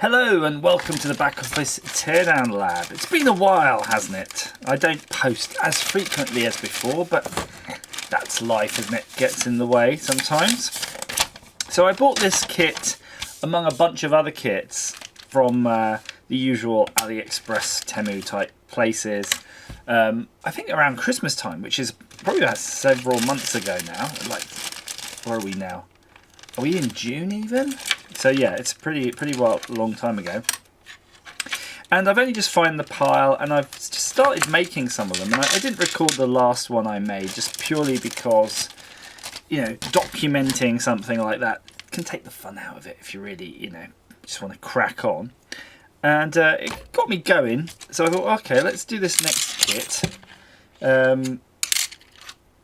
Hello and welcome to the back office teardown lab. It's been a while, hasn't it? I don't post as frequently as before, but that's life, isn't it? Gets in the way sometimes. So I bought this kit among a bunch of other kits from the usual AliExpress, Temu type places. I think around Christmas time, which is probably about several months ago now. Like, where are we now? Are we in June even? So yeah, it's pretty long time ago. And I've only just found the pile, and I've just started making some of them. And I didn't record the last one I made just purely because, you know, documenting something like that can take the fun out of it if you really, you know, just want to crack on. And it got me going, so I thought, okay, let's do this next kit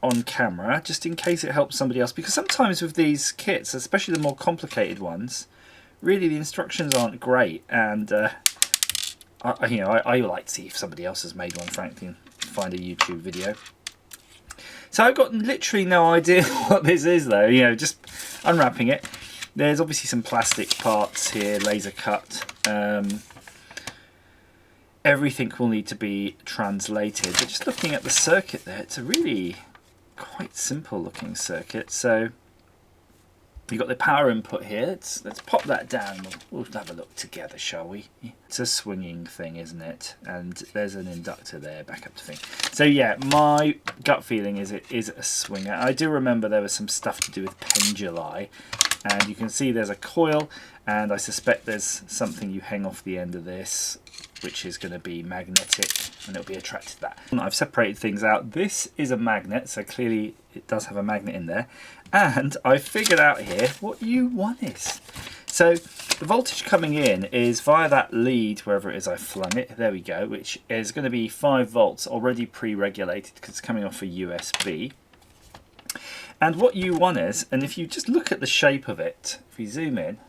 on camera, just in case it helps somebody else. Because sometimes with these kits, especially the more complicated ones, really the instructions aren't great, and I like to see if somebody else has made one, frankly, and find a YouTube video. So I've got literally no idea what this is, though. You know, just unwrapping it. There's obviously some plastic parts here, laser cut. Everything will need to be translated. But just looking at the circuit there, it's a really quite simple looking circuit. So you've got the power input here. Let's pop that down. We'll have a look together, shall we? It's a swinging thing, isn't it? And there's an inductor there, back up to thing. So yeah, my gut feeling is it is a swinger. I do remember there was some stuff to do with penduli, and you can see there's a coil, and I suspect there's something you hang off the end of this, which is going to be magnetic, and it'll be attracted to that. I've separated things out. This is a magnet, so clearly it does have a magnet in there. And I figured out here what U1 is. So the voltage coming in is via that lead, wherever it is I flung it, there we go, which is going to be 5 volts, already pre-regulated because it's coming off a USB. And what U1 is, and if you just look at the shape of it, if we zoom in,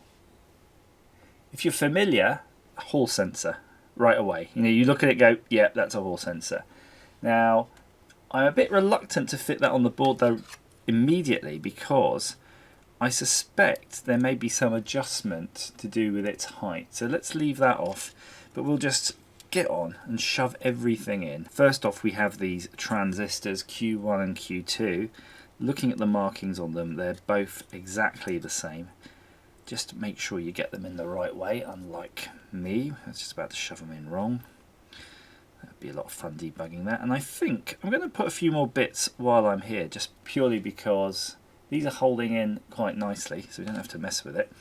if you're familiar, a hall sensor. Right away, you know, you look at it, go, yeah, that's a hall sensor. Now, I'm a bit reluctant to fit that on the board though immediately, because I suspect there may be some adjustment to do with its height. So let's leave that off, but we'll just get on and shove everything in. First off, we have these transistors Q1 and Q2. Looking at the markings on them, they're both exactly the same. Just make sure you get them in the right way, unlike me. I was just about to shove them in wrong. That'd be a lot of fun debugging that. And I think I'm going to put a few more bits while I'm here, just purely because these are holding in quite nicely, so we don't have to mess with it.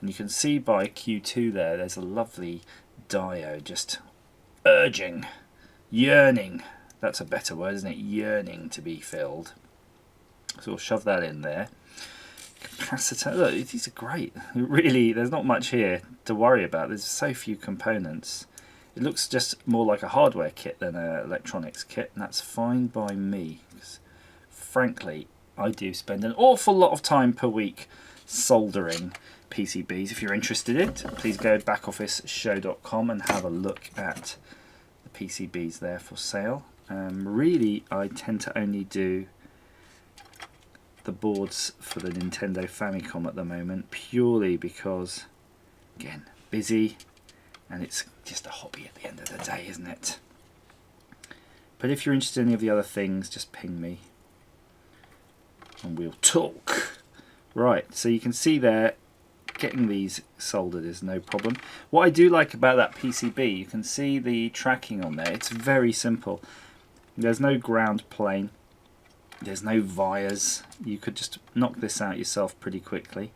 And you can see by Q2 there's a lovely diode just urging, yearning. That's a better word, isn't it? Yearning to be filled. So we'll shove that in there. Capacitor, look, these are great. Really, there's not much here to worry about. There's so few components. It looks just more like a hardware kit than an electronics kit, and that's fine by me. Because, frankly, I do spend an awful lot of time per week soldering PCBs. If you're interested in it, please go to backofficeshow.com and have a look at the PCBs there for sale. Really, I tend to only do the boards for the Nintendo Famicom at the moment, purely because, again, busy, and it's just a hobby at the end of the day, isn't it? But if you're interested in any of the other things, just ping me and we'll talk. Right, so you can see there, getting these soldered is no problem. What I do like about that PCB, you can see the tracking on there. It's very simple. There's no ground plane. There's no wires. You could just knock this out yourself pretty quickly.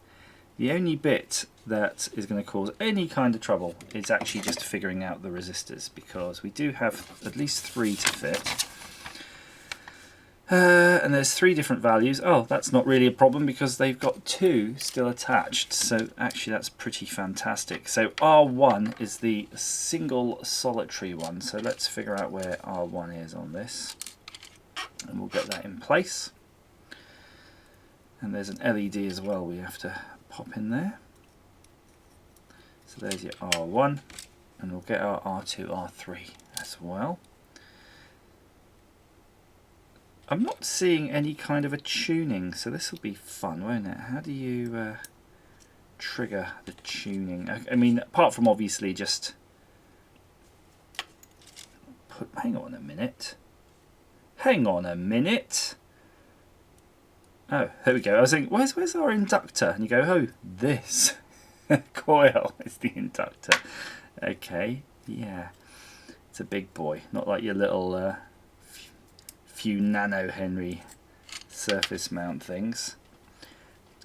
The only bit that is going to cause any kind of trouble is actually just figuring out the resistors, because we do have at least 3 to fit. And there's 3 different values. Oh, that's not really a problem because they've got 2 still attached. So actually that's pretty fantastic. So R1 is the single solitary one. So let's figure out where R1 is on this. And we'll get that in place. And there's an LED as well we have to pop in there. So there's your R1, and we'll get our R2, R3 as well. I'm not seeing any kind of a tuning, so this will be fun, won't it? How do you trigger the tuning? I mean, apart from obviously just hang on a minute. Hang on a minute. Oh, there we go. I was thinking, where's our inductor? And you go, oh, this coil is the inductor. Okay, yeah. It's a big boy, not like your little few nano Henry surface mount things.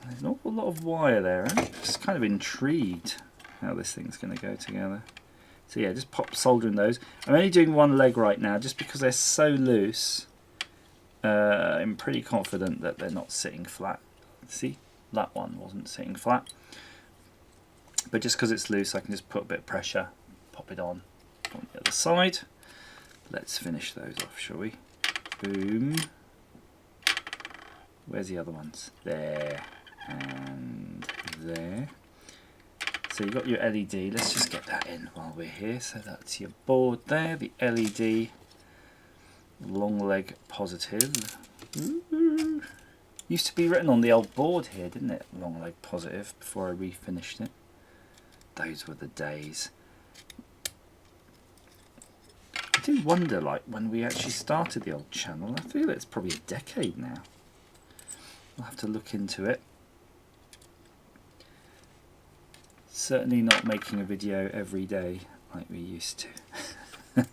There's an awful lot of wire there. I'm just kind of intrigued how this thing's going to go together. So yeah, just pop soldering those. I'm only doing one leg right now just because they're so loose. I'm pretty confident that they're not sitting flat. See, that one wasn't sitting flat. But just because it's loose, I can just put a bit of pressure, pop it on the other side. Let's finish those off, shall we? Boom. Where's the other ones? There and there. So you've got your LED. Let's just get that in while we're here. So that's your board there, the LED. Long leg positive. Ooh. Used to be written on the old board here, didn't it? Long leg positive, before I refinished it. Those were the days. I do wonder, like, when we actually started the old channel, I feel it's probably a decade now. I'll have to look into it. Certainly not making a video every day like we used to.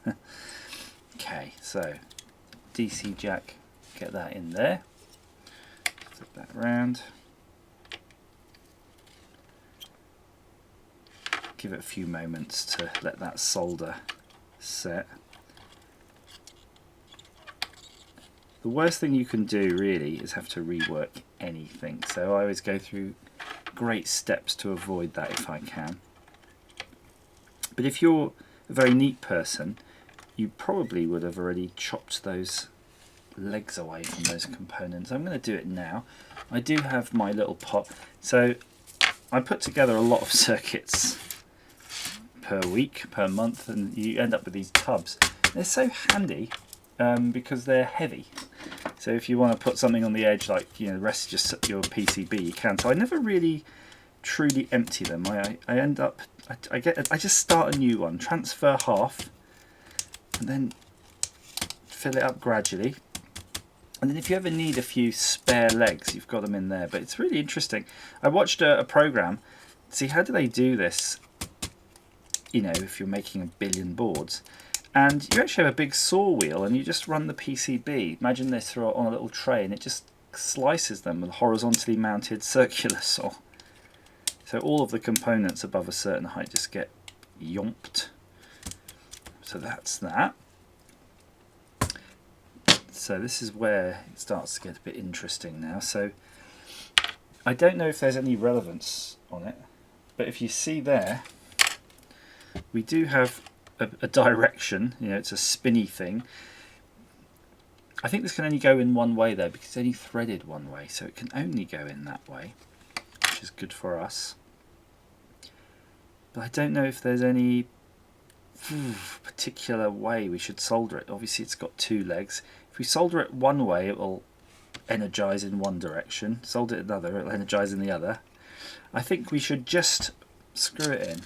Okay, so DC jack, get that in there. Flip that around. Give it a few moments to let that solder set. The worst thing you can do really is have to rework anything, so I always go through great steps to avoid that if I can. But if you're a very neat person, you probably would have already chopped those legs away from those components. I'm going to do it now. I do have my little pot, so I put together a lot of circuits per week, per month, and you end up with these tubs. They're so handy because they're heavy. So if you want to put something on the edge, like, you know, the rest just your PCB, you can. So I never really truly empty them. I end up, I just start a new one, transfer half, and then fill it up gradually. And then if you ever need a few spare legs, you've got them in there. But it's really interesting. I watched a program. See, how do they do this? You know, if you're making 1 billion boards, and you actually have a big saw wheel, and you just run the PCB. Imagine this, throw it on a little tray, and it just slices them with a horizontally mounted circular saw. So all of the components above a certain height just get yomped. So that's that. So this is where it starts to get a bit interesting now. So I don't know if there's any relevance on it, but if you see there, we do have a direction. You know, it's a spinny thing. I think this can only go in one way though, because it's only threaded one way, so it can only go in that way, which is good for us. But I don't know if there's any particular way we should solder it. Obviously it's got 2 legs. If we solder it one way, it will energize in one direction. Solder it another, it will energize in the other. I think we should just screw it in.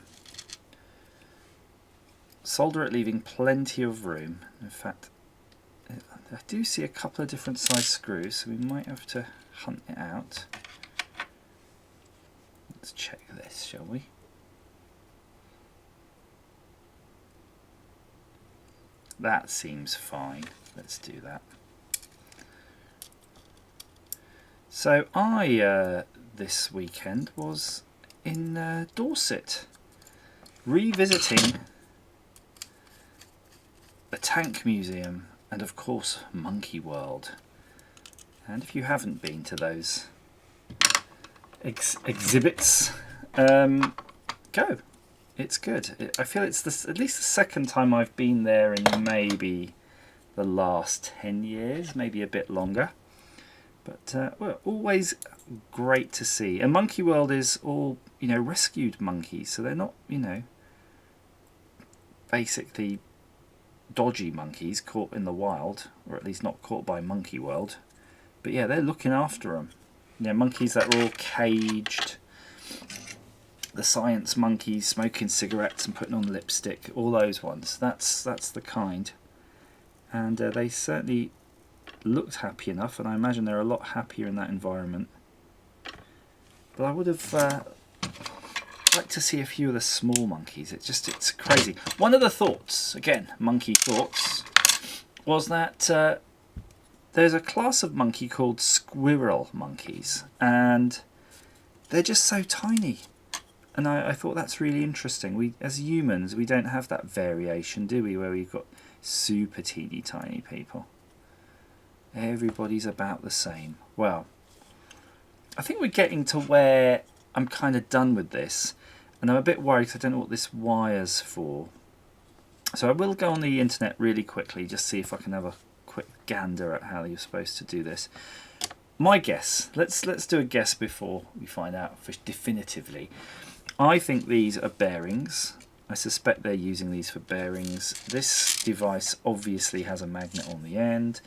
Solder it, leaving plenty of room. In fact, I do see a couple of different size screws, so we might have to hunt it out. Let's check this, shall we? That seems fine. Let's do that. So I, this weekend, was in Dorset, revisiting the Tank Museum and of course Monkey World. And if you haven't been to those exhibits, go. It's good. I feel it's at least the second time I've been there in maybe the last 10 years, maybe a bit longer. But well, always great to see. And Monkey World is all, you know, rescued monkeys, so they're not, you know, basically dodgy monkeys caught in the wild, or at least not caught by Monkey World. But yeah, they're looking after them. You know, monkeys that are all caged, the science monkeys smoking cigarettes and putting on lipstick, all those ones. That's the kind. And they certainly looked happy enough, and I imagine they're a lot happier in that environment. But I would have liked to see a few of the small monkeys. It's crazy. One of the thoughts, again, monkey thoughts, was that there's a class of monkey called squirrel monkeys, and they're just so tiny. And I thought that's really interesting. We, as humans, we don't have that variation, do we, where we've got super teeny tiny people. Everybody's about the same. Well, I think we're getting to where I'm kind of done with this, and I'm a bit worried because I don't know what this wire's for. So I will go on the internet really quickly, just see if I can have a quick gander at how you're supposed to do this. My guess, let's do a guess before we find out definitively. I think these are bearings. I suspect they're using these for bearings. This device obviously has a magnet on the end.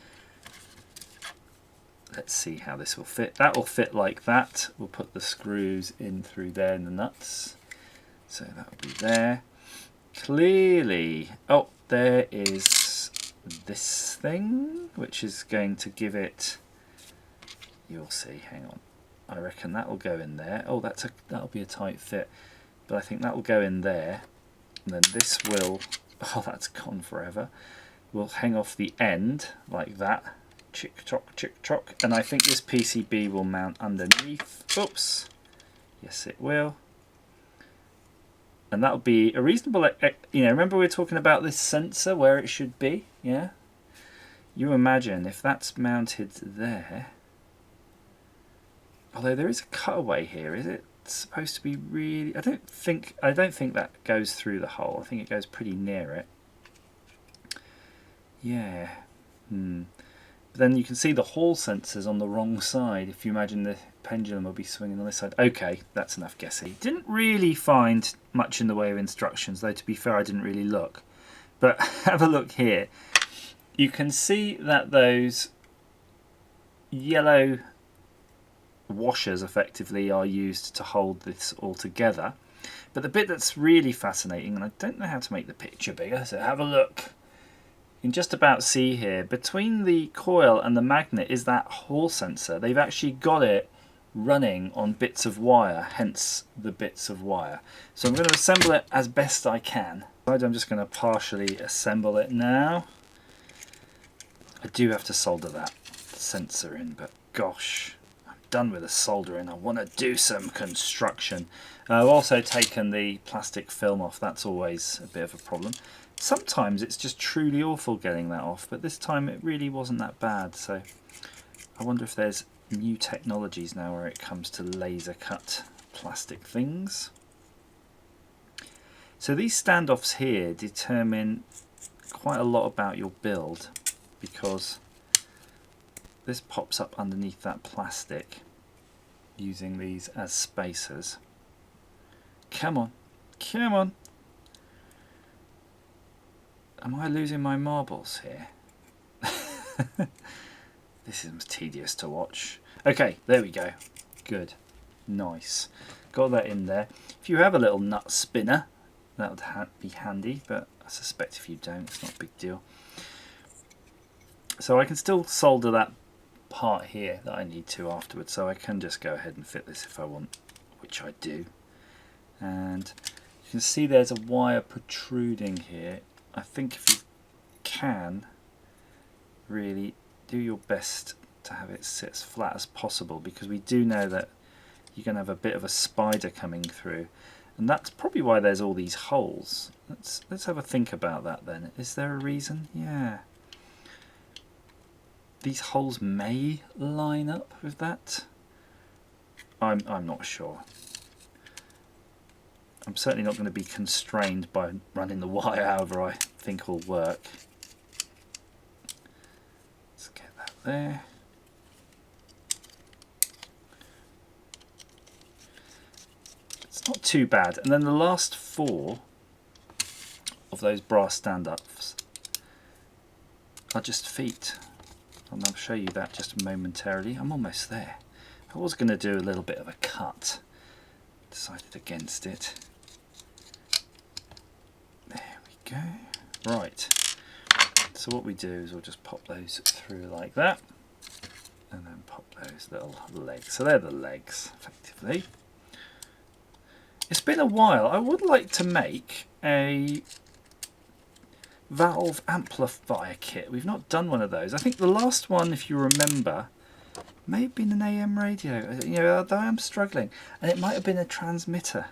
Let's see how this will fit. That will fit like that. We'll put the screws in through there and the nuts. So that will be there. Clearly, oh, there is this thing, which is going to give it, you'll see, hang on. I reckon that will go in there. Oh, that'll be a tight fit. But I think that will go in there. And then this will, oh, that's gone forever. We'll hang off the end like that. Chick chock. And I think this PCB will mount underneath. Oops. Yes, it will. And that'll be a reasonable, you know, remember we were talking about this sensor, where it should be? Yeah? You imagine if that's mounted there. Although there is a cutaway here, is it supposed to be really? I don't think that goes through the hole. I think it goes pretty near it. Yeah. But then you can see the hall sensors on the wrong side. If you imagine the pendulum will be swinging on this side. Okay, that's enough guessing. Didn't really find much in the way of instructions, though to be fair I didn't really look. But have a look here. You can see that those yellow washers effectively are used to hold this all together. But the bit that's really fascinating, and I don't know how to make the picture bigger, so have a look. You can just about see here, between the coil and the magnet is that hall sensor. They've actually got it running on bits of wire, hence the bits of wire. So I'm going to assemble it as best I can. I'm just going to partially assemble it now. I do have to solder that sensor in, but gosh, I'm done with the soldering. I want to do some construction. I've also taken the plastic film off. That's always a bit of a problem. Sometimes it's just truly awful getting that off, but this time it really wasn't that bad. So I wonder if there's new technologies now where it comes to laser cut plastic things. So these standoffs here determine quite a lot about your build, because this pops up underneath that plastic using these as spacers. Come on, come on. Am I losing my marbles here? This is tedious to watch. Okay, there we go. Good. Nice. Got that in there. If you have a little nut spinner, that would be handy, but I suspect if you don't, it's not a big deal. So I can still solder that part here that I need to afterwards, so I can just go ahead and fit this if I want, which I do. And you can see there's a wire protruding here. I think if you can really do your best to have it sit as flat as possible, because we do know that you're going to have a bit of a spider coming through, and that's probably why there's all these holes. Let's have a think about that then. Is there a reason? Yeah. These holes may line up with that. I'm not sure. I'm certainly not going to be constrained by running the wire however I think will work. Let's get that there. It's not too bad. And then the last 4 of those brass stand-ups are just feet. And I'll show you that just momentarily. I'm almost there. I was going to do a little bit of a cut, decided against it. There we go. Right. So what we do is we'll just pop those through like that, and then pop those little legs. So they're the legs, effectively. It's been a while. I would like to make a valve amplifier kit. We've not done one of those. I think the last one, if you remember, may have been an AM radio. You know, although I'm struggling, and it might have been a transmitter.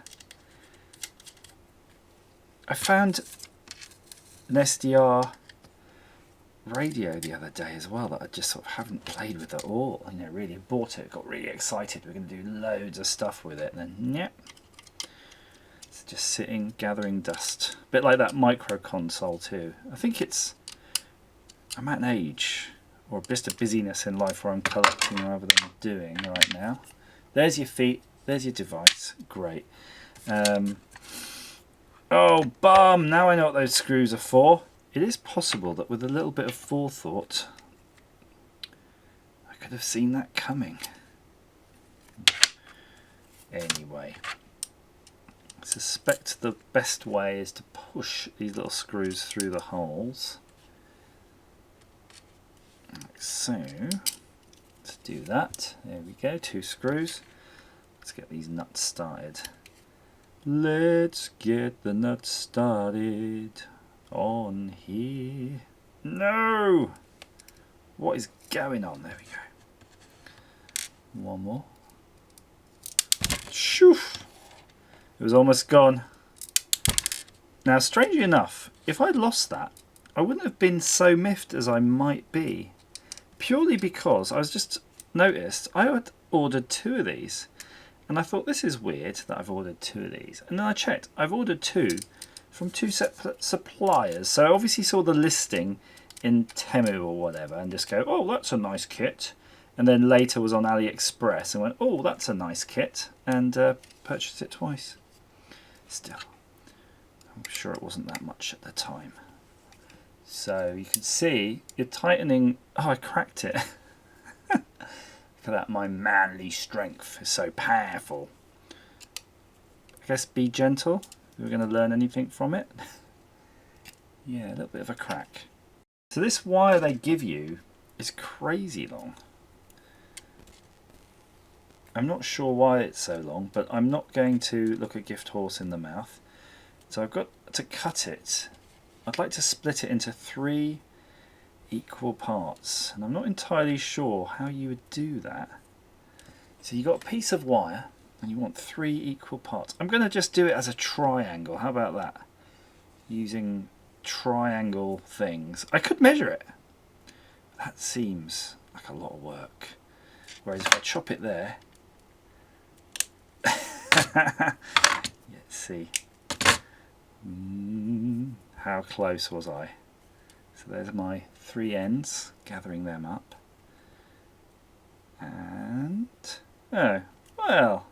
I found an SDR radio the other day as well that I just sort of haven't played with at all. You know, really bought it, got really excited. We're going to do loads of stuff with it, and then yep, it's just sitting, gathering dust. A bit like that micro console too. I think I'm at an age, or just a busyness in life where I'm collecting rather than doing right now. There's your feet, there's your device, great. Oh bum, now I know what those screws are for. It is possible that with a little bit of forethought I could have seen that coming. Anyway, I suspect the best way is to push these little screws through the holes. Like so. Let's do that. There we go, 2 screws. Let's get these nuts started. Let's get the nuts started on here. No! What is going on? There we go. One more. Shoof! It was almost gone. Now, strangely enough, if I'd lost that, I wouldn't have been so miffed as I might be. Purely because I was just noticed I had ordered 2 of these. And I thought, this is weird that I've ordered 2 of these. And then I checked. I've ordered 2 from 2 separate suppliers. So I obviously saw the listing in Temu or whatever and just go, oh, that's a nice kit. And then later was on AliExpress and went, oh, that's a nice kit. And purchased it twice. Still, I'm sure it wasn't that much at the time. So you can see you're tightening. Oh, I cracked it. Look at that, my manly strength is so powerful. I guess be gentle. We're going to learn anything from it. Yeah, a little bit of a crack. So this wire they give you is crazy long. I'm not sure why it's so long, but I'm not going to look a gift horse in the mouth. So I've got to cut it. I'd like to split it into 3 equal parts, and I'm not entirely sure how you would do that. So you've got a piece of wire and you want 3 equal parts. I'm going to just do it as a triangle. How about that? Using triangle things. I could measure it. That seems like a lot of work. Whereas if I chop it there, let's see. How close was I? So there's my 3 ends, gathering them up. And, oh, well,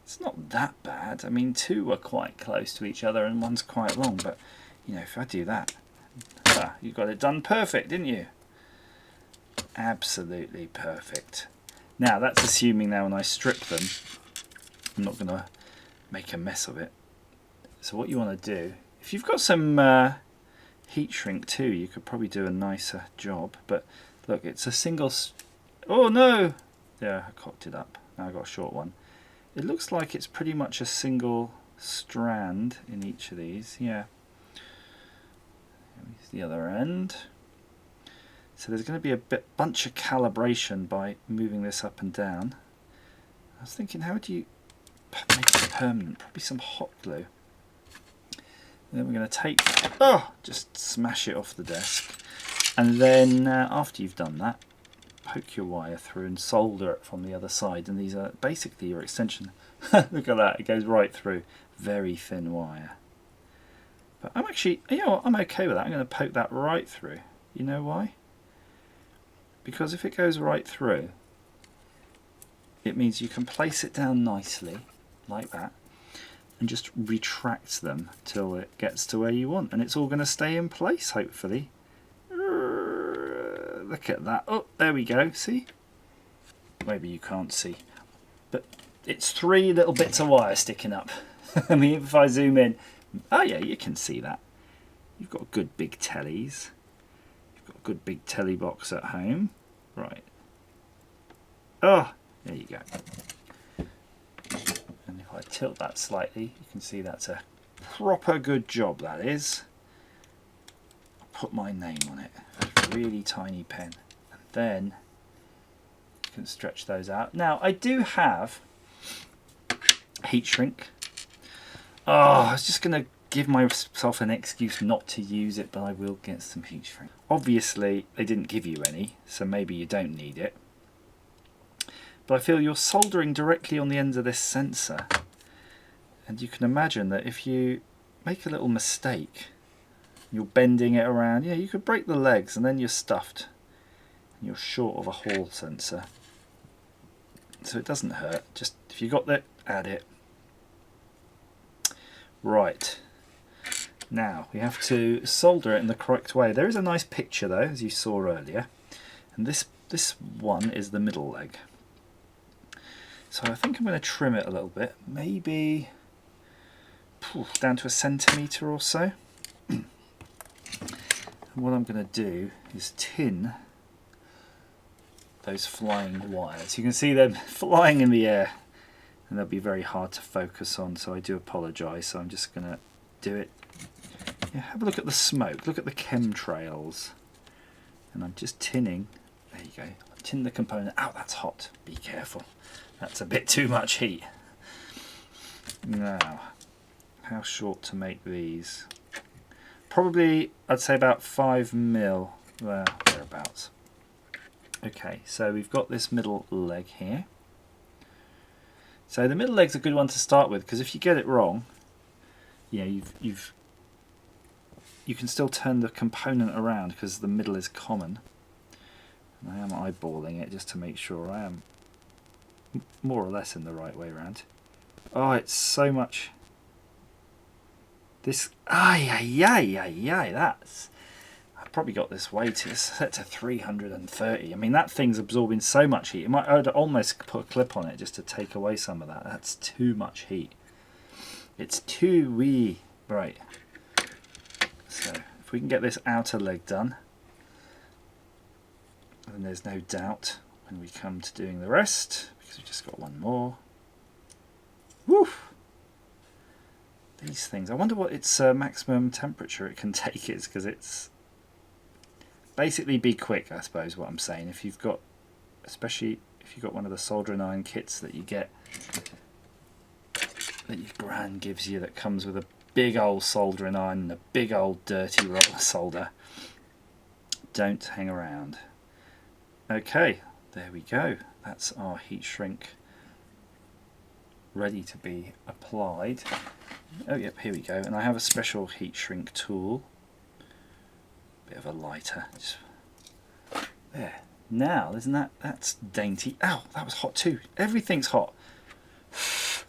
it's not that bad. I mean, 2 are quite close to each other and 1's quite long, but, you know, if I do that, you got it done perfect, didn't you? Absolutely perfect. Now, that's assuming now when I strip them, I'm not going to make a mess of it. So what you want to do, if you've got some heat shrink too, you could probably do a nicer job. But look, it's a single... Oh no! Yeah, I cocked it up. Now I've got a short one. It looks like it's pretty much a single strand in each of these. Yeah. Here's the other end. So there's going to be a bunch of calibration by moving this up and down. I was thinking, how do you make it permanent? Probably some hot glue. And then we're going to take, just smash it off the desk. And then after you've done that, poke your wire through and solder it from the other side. And these are basically your extension. Look at that, it goes right through. Very thin wire. But I'm actually, you know what, I'm okay with that. I'm going to poke that right through. You know why? Because if it goes right through, it means you can place it down nicely, like that, and just retract them till it gets to where you want, and it's all going to stay in place, hopefully. Look at that. Oh, there we go. See? Maybe you can't see, but it's 3 little bits of wire sticking up. I mean, if I zoom in, oh yeah, you can see that. You've got good big tellies. You've got a good big telly box at home. Right. Oh, there you go. And if I tilt that slightly, you can see that's a proper good job, that is. I'll put my name on it. A really tiny pen. And then you can stretch those out. Now, I do have heat shrink. Oh, I was just going to give myself an excuse not to use it, but I will get some heat shrink. Obviously, they didn't give you any, so maybe you don't need it. But I feel you're soldering directly on the ends of this sensor. And you can imagine that if you make a little mistake, you're bending it around, yeah, you could break the legs and then you're stuffed. And you're short of a Hall sensor. So it doesn't hurt. Just, if you got that, add it. Right. Now, we have to solder it in the correct way. There is a nice picture though, as you saw earlier. And this one is the middle leg. So I think I'm going to trim it a little bit, maybe down to 1 centimetre or so. And what I'm going to do is tin those flying wires. You can see them flying in the air and they'll be very hard to focus on, so I do apologise. So I'm just going to do it. Yeah, have a look at the smoke, look at the chemtrails. And I'm just tinning, there you go, tin the component. Ow, that's hot, be careful. That's a bit too much heat. Now, how short to make these? Probably, I'd say about 5mm, thereabouts. Okay, so we've got this middle leg here. So the middle leg's a good one to start with, because if you get it wrong, yeah, you can still turn the component around because the middle is common. And I am eyeballing it just to make sure I am more or less in the right way around. Oh, it's so much. This, that's, I've probably got this weighted, set to 330. I mean, that thing's absorbing so much heat. I'd almost put a clip on it just to take away some of that. That's too much heat. It's too wee. Right. So, if we can get this outer leg done, then there's no doubt when we come to doing the rest, because we've just got one more. Woof! These things, I wonder what its maximum temperature it can take is, because it's basically be quick, I suppose, what I'm saying. If you've got, especially if you've got one of the soldering iron kits that you get, that your gran gives you, that comes with a big old soldering iron and a big old dirty roller solder, don't hang around. Okay, there we go. That's our heat shrink ready to be applied. Oh yep, here we go. And I have a special heat shrink tool. Bit of a lighter. Just there. Now, isn't that's dainty. Ow, that was hot too. Everything's hot.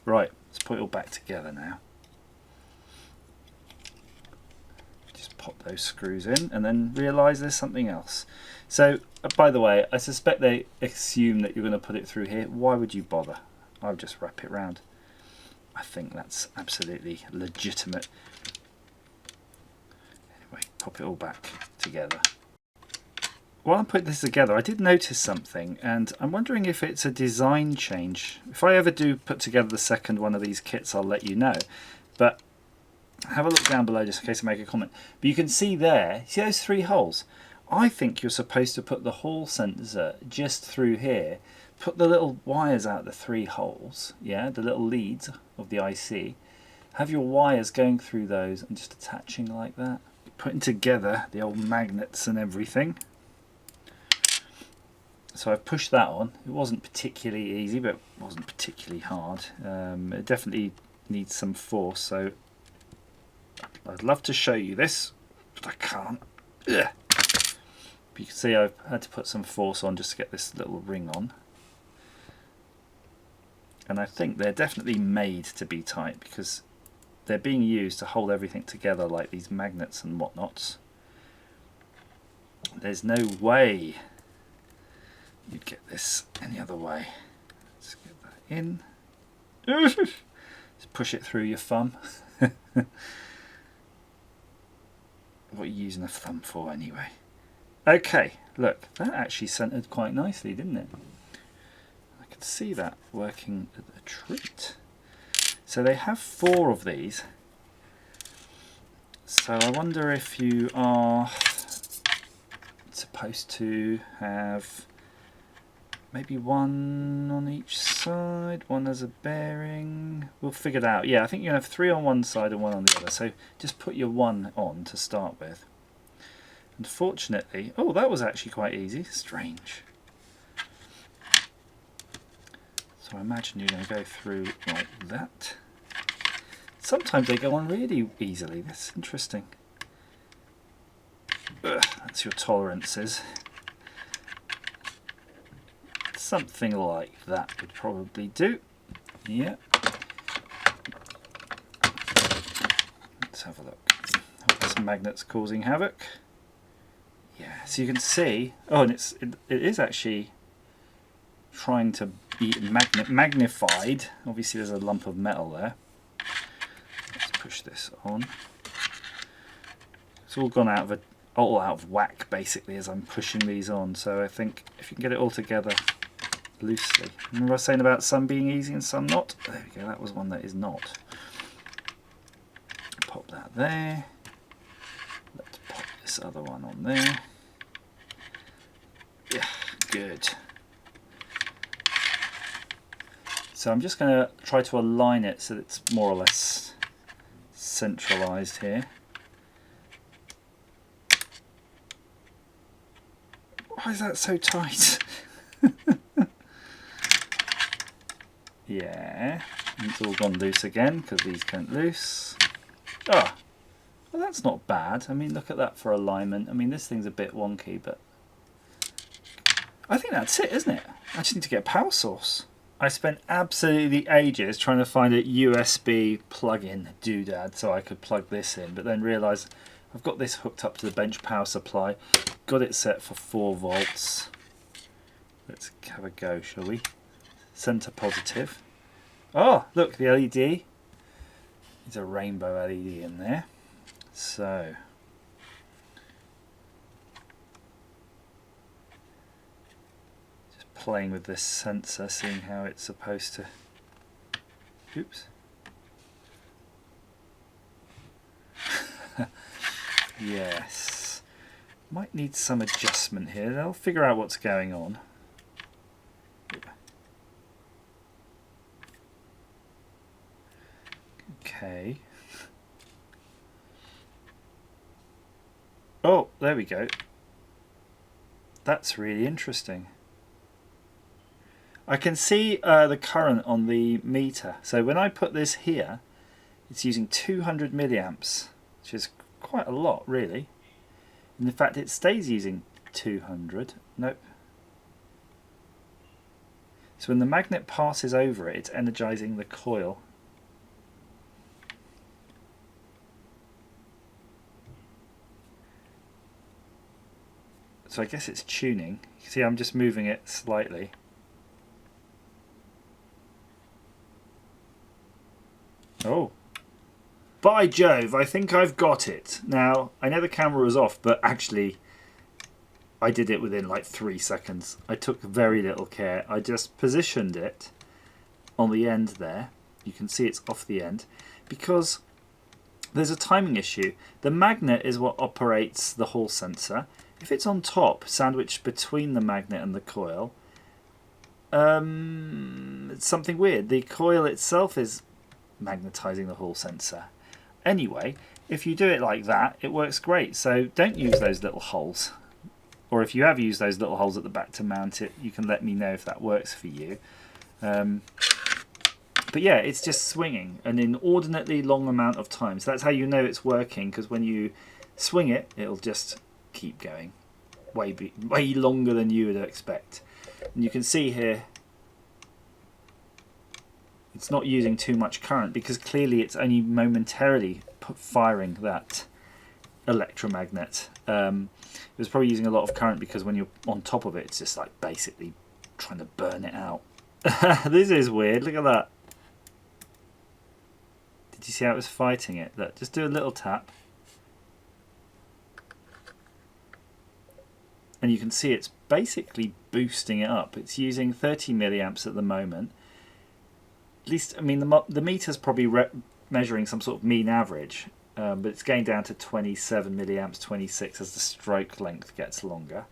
Right, let's put it all back together now. Just pop those screws in and then realise there's something else. So, by the way, I suspect they assume that you're going to put it through here. Why would you bother? I'll just wrap it round. I think that's absolutely legitimate. Anyway, pop it all back together. While I'm putting this together, I did notice something, and I'm wondering if it's a design change. If I ever do put together the second one of these kits, I'll let you know. But have a look down below just in case I make a comment. But you can see there, see those 3 holes? I think you're supposed to put the Hall sensor just through here, put the little wires out the 3 holes, yeah, the little leads of the IC, have your wires going through those and just attaching like that. Putting together the old magnets and everything. So I've pushed that on. It wasn't particularly easy, but it wasn't particularly hard. It definitely needs some force, so I'd love to show you this, but I can't. Ugh. You can see I've had to put some force on just to get this little ring on. And I think they're definitely made to be tight because they're being used to hold everything together like these magnets and whatnots. There's no way you'd get this any other way. Let's get that in. Just push it through your thumb. What are you using a thumb for anyway? Okay, look, that actually centered quite nicely, didn't it? I could see that working at a treat. So they have 4 of these. So I wonder if you are supposed to have maybe 1 on each side, 1 as a bearing. We'll figure it out. Yeah, I think you have 3 on one side and 1 on the other. So just put your 1 on to start with. Unfortunately, oh, that was actually quite easy. Strange. So I imagine you're going to go through like that. Sometimes they go on really easily. That's interesting. Ugh, that's your tolerances. Something like that would probably do. Yeah. Let's have a look. Hope this magnet's causing havoc. Yeah, so you can see. Oh, and it is actually trying to be magnified. Obviously, there's a lump of metal there. Let's push this on. It's all gone out of whack basically as I'm pushing these on. So I think if you can get it all together loosely. Remember I was saying about some being easy and some not? There we go, that was one that is not. Pop that there. Let's pop this other one on there. Yeah, good. So I'm just going to try to align it so that it's more or less centralized here. Why is that so tight? Yeah, it's all gone loose again because these came loose. Ah, well that's not bad. I mean, look at that for alignment. I mean, this thing's a bit wonky, but I think that's it, isn't it? I just need to get a power source. I spent absolutely ages trying to find a USB plug-in doodad so I could plug this in, but then realised I've got this hooked up to the bench power supply, got it set for 4 volts. Let's have a go, shall we? Centre positive. Oh, look, the LED. There's a rainbow LED in there. So, just playing with this sensor, seeing how it's supposed to. Oops. Yes. Might need some adjustment here. I'll figure out what's going on. Okay. Oh, there we go. That's really interesting. I can see the current on the meter. So when I put this here, it's using 200 milliamps, which is quite a lot, really. And in fact, it stays using 200. Nope. So when the magnet passes over it, it's energizing the coil. So I guess it's tuning. You can see I'm just moving it slightly. Oh. By Jove, I think I've got it. Now, I know the camera was off, but actually I did it within like 3 seconds. I took very little care. I just positioned it on the end there. You can see it's off the end because there's a timing issue. The magnet is what operates the Hall sensor. If it's on top, sandwiched between the magnet and the coil, it's something weird. The coil itself is magnetizing the Hall sensor. Anyway, if you do it like that, it works great. So don't use those little holes. Or if you have used those little holes at the back to mount it, you can let me know if that works for you. But yeah, it's just swinging an inordinately long amount of time. So that's how you know it's working, because when you swing it, it'll just keep going way longer than you would expect. And you can see here it's not using too much current because clearly it's only momentarily firing that electromagnet. It was probably using a lot of current because when you're on top of it, it's just like basically trying to burn it out. This is weird. Look at that. Did you see how it was fighting it? Look, just do a little tap. And you can see it's basically boosting it up. It's using 30 milliamps at the moment. At least, I mean, the meter's probably measuring some sort of mean average, but it's going down to 27 milliamps, 26 as the stroke length gets longer.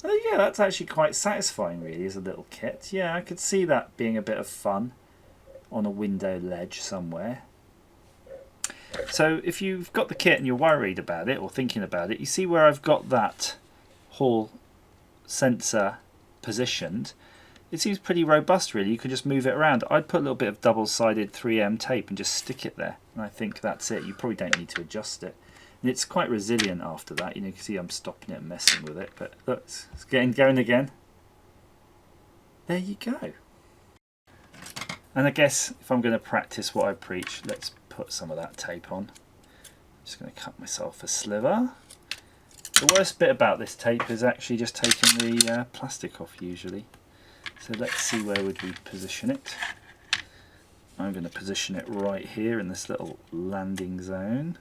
Oh yeah, that's actually quite satisfying really as a little kit. Yeah, I could see that being a bit of fun on a window ledge somewhere. So if you've got the kit and you're worried about it or thinking about it, you see where I've got that Hall sensor positioned. It seems pretty robust really. You could just move it around. I'd put a little bit of double-sided 3M tape and just stick it there, and I think that's it. You probably don't need to adjust it. And it's quite resilient after that. You know, you can see I'm stopping it and messing with it, but look, it's getting going again. There you go. And I guess if I'm going to practice what I preach, let's put some of that tape on. I'm just going to cut myself a sliver. The worst bit about this tape is actually just taking the plastic off usually. So let's see, where would we position it. I'm going to position it right here in this little landing zone.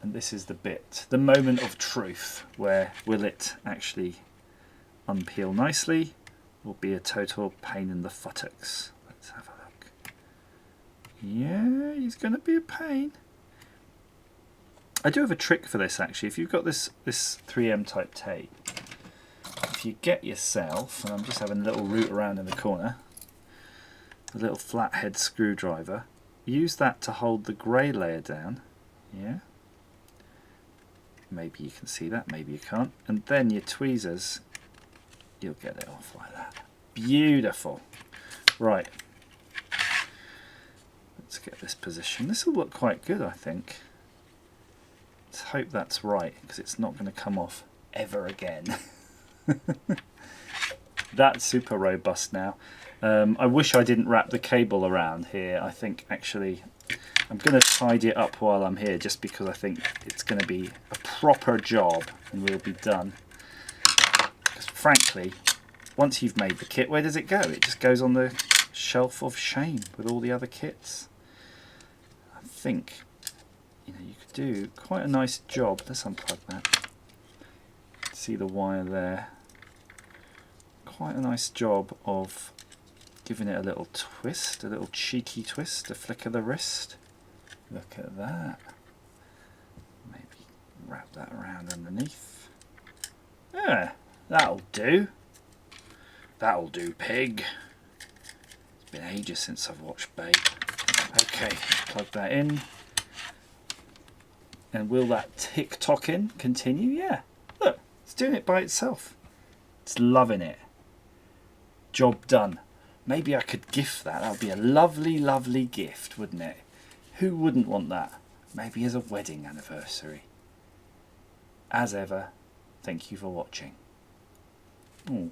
And this is the bit, the moment of truth, where will it actually unpeel nicely or be a total pain in the futtocks. Let's have a look. Yeah, he's going to be a pain. I do have a trick for this actually. If you've got this 3M type tape, if you get yourself, and I'm just having a little root around in the corner, a little flathead screwdriver, use that to hold the grey layer down. Yeah. Maybe you can see that, maybe you can't. And then your tweezers, you'll get it off like that. Beautiful. Right. Let's get this position. This will look quite good, I think. Let's hope that's right, because it's not going to come off ever again. That's super robust now. I wish I didn't wrap the cable around here. I think actually I'm going to tidy it up while I'm here, just because I think it's going to be a proper job and we'll be done. Because frankly, once you've made the kit, where does it go? It just goes on the shelf of shame with all the other kits. I think, you know, you could do quite a nice job. Let's unplug that. See the wire there. Quite a nice job of giving it a little twist, a little cheeky twist, a flick of the wrist. Look at that. Maybe wrap that around underneath. Yeah, that'll do. That'll do, pig. It's been ages since I've watched Babe. Okay, plug that in. And will that tick-tocking continue? Yeah. Look, it's doing it by itself. It's loving it. Job done. Maybe I could gift that. That would be a lovely, lovely gift, wouldn't it? Who wouldn't want that? Maybe as a wedding anniversary. As ever, thank you for watching. Oh.